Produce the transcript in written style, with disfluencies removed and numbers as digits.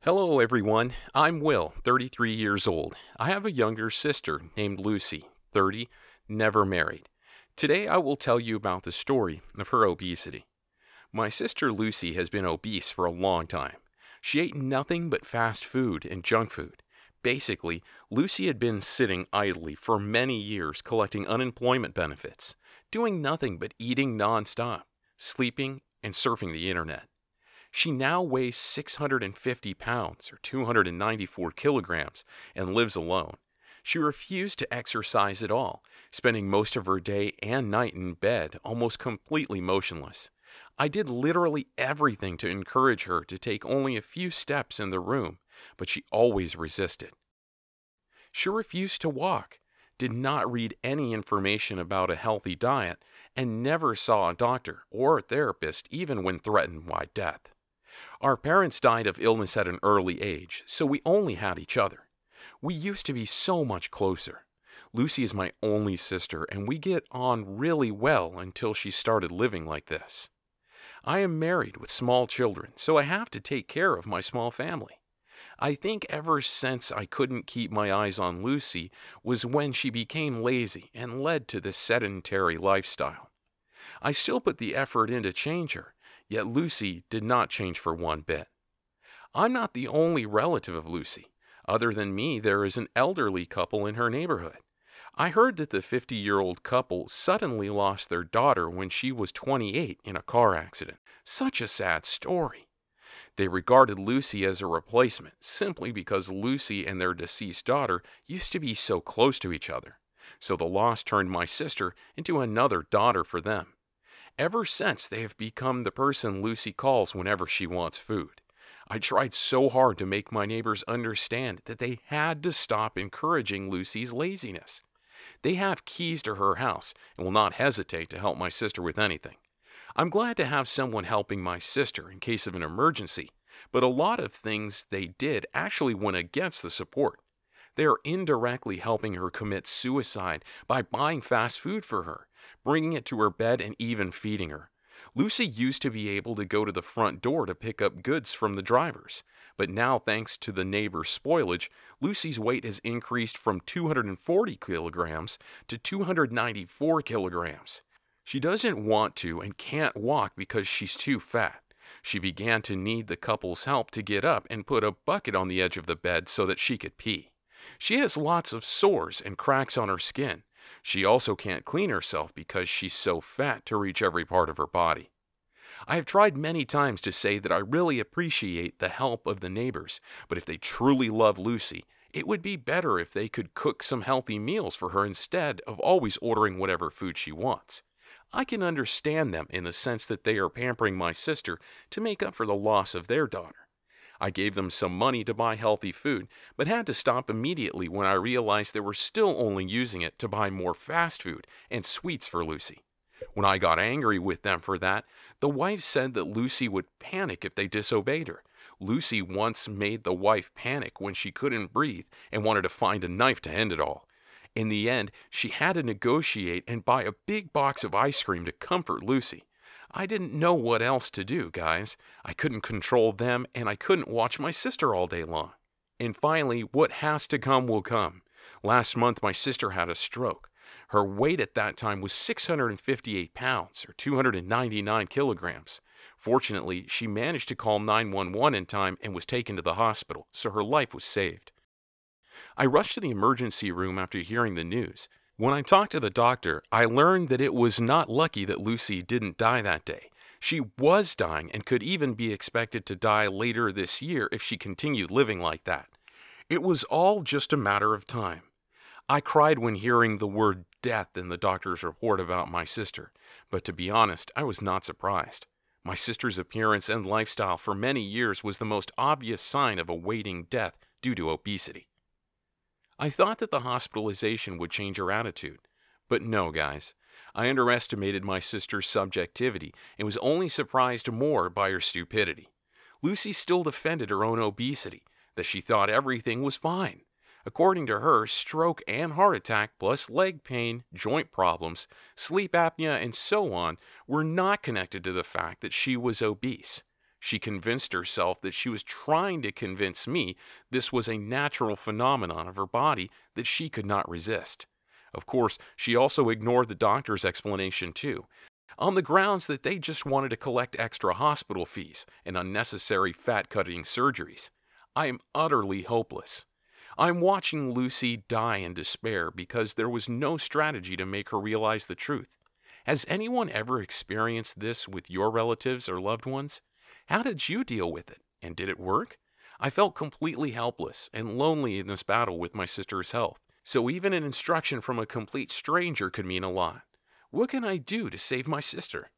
Hello, everyone. I'm Will, 33 years old. I have a younger sister named Lucy, 30, never married. Today, I will tell you about the story of her obesity. My sister Lucy has been obese for a long time. She ate nothing but fast food and junk food. Basically, Lucy had been sitting idly for many years collecting unemployment benefits, doing nothing but eating nonstop, sleeping, and surfing the internet. She now weighs 650 pounds or 294 kilograms and lives alone. She refused to exercise at all, spending most of her day and night in bed, almost completely motionless. I did literally everything to encourage her to take only a few steps in the room, but she always resisted. She refused to walk, did not read any information about a healthy diet, and never saw a doctor or a therapist even when threatened by death. Our parents died of illness at an early age, so we only had each other. We used to be so much closer. Lucy is my only sister, and we get on really well until she started living like this. I am married with small children, so I have to take care of my small family. I think ever since I couldn't keep my eyes on Lucy was when she became lazy and led to this sedentary lifestyle. I still put the effort in to change her, yet Lucy did not change for one bit. I'm not the only relative of Lucy. Other than me, there is an elderly couple in her neighborhood. I heard that the 50-year-old couple suddenly lost their daughter when she was 28 in a car accident. Such a sad story. They regarded Lucy as a replacement simply because Lucy and their deceased daughter used to be so close to each other. So the loss turned my sister into another daughter for them. Ever since, they have become the person Lucy calls whenever she wants food. I tried so hard to make my neighbors understand that they had to stop encouraging Lucy's laziness. They have keys to her house and will not hesitate to help my sister with anything. I'm glad to have someone helping my sister in case of an emergency, but a lot of things they did actually went against the support. They are indirectly helping her commit suicide by buying fast food for her, bringing it to her bed, and even feeding her. Lucy used to be able to go to the front door to pick up goods from the drivers, but now, thanks to the neighbor's spoilage, Lucy's weight has increased from 240 kilograms to 294 kilograms. She doesn't want to and can't walk because she's too fat. She began to need the couple's help to get up and put a bucket on the edge of the bed so that she could pee. She has lots of sores and cracks on her skin. She also can't clean herself because she's so fat to reach every part of her body. I have tried many times to say that I really appreciate the help of the neighbors, but if they truly love Lucy, it would be better if they could cook some healthy meals for her instead of always ordering whatever food she wants. I can understand them in the sense that they are pampering my sister to make up for the loss of their daughter. I gave them some money to buy healthy food, but had to stop immediately when I realized they were still only using it to buy more fast food and sweets for Lucy. When I got angry with them for that, the wife said that Lucy would panic if they disobeyed her. Lucy once made the wife panic when she couldn't breathe and wanted to find a knife to end it all. In the end, she had to negotiate and buy a big box of ice cream to comfort Lucy. I didn't know what else to do, guys. I couldn't control them, and I couldn't watch my sister all day long. And finally, what has to come will come. Last month, my sister had a stroke. Her weight at that time was 658 pounds, or 299 kilograms. Fortunately, she managed to call 911 in time and was taken to the hospital, so her life was saved. I rushed to the emergency room after hearing the news. When I talked to the doctor, I learned that it was not lucky that Lucy didn't die that day. She was dying and could even be expected to die later this year if she continued living like that. It was all just a matter of time. I cried when hearing the word death in the doctor's report about my sister, but to be honest, I was not surprised. My sister's appearance and lifestyle for many years was the most obvious sign of awaiting death due to obesity. I thought that the hospitalization would change her attitude, but no, guys. I underestimated my sister's subjectivity and was only surprised more by her stupidity. Lucy still defended her own obesity, that she thought everything was fine. According to her, stroke and heart attack plus leg pain, joint problems, sleep apnea, and so on were not connected to the fact that she was obese. She convinced herself that she was trying to convince me this was a natural phenomenon of her body that she could not resist. Of course, she also ignored the doctor's explanation too, on the grounds that they just wanted to collect extra hospital fees and unnecessary fat-cutting surgeries. I am utterly hopeless. I'm watching Lucy die in despair because there was no strategy to make her realize the truth. Has anyone ever experienced this with your relatives or loved ones? How did you deal with it, and did it work? I felt completely helpless and lonely in this battle with my sister's health, so even an instruction from a complete stranger could mean a lot. What can I do to save my sister?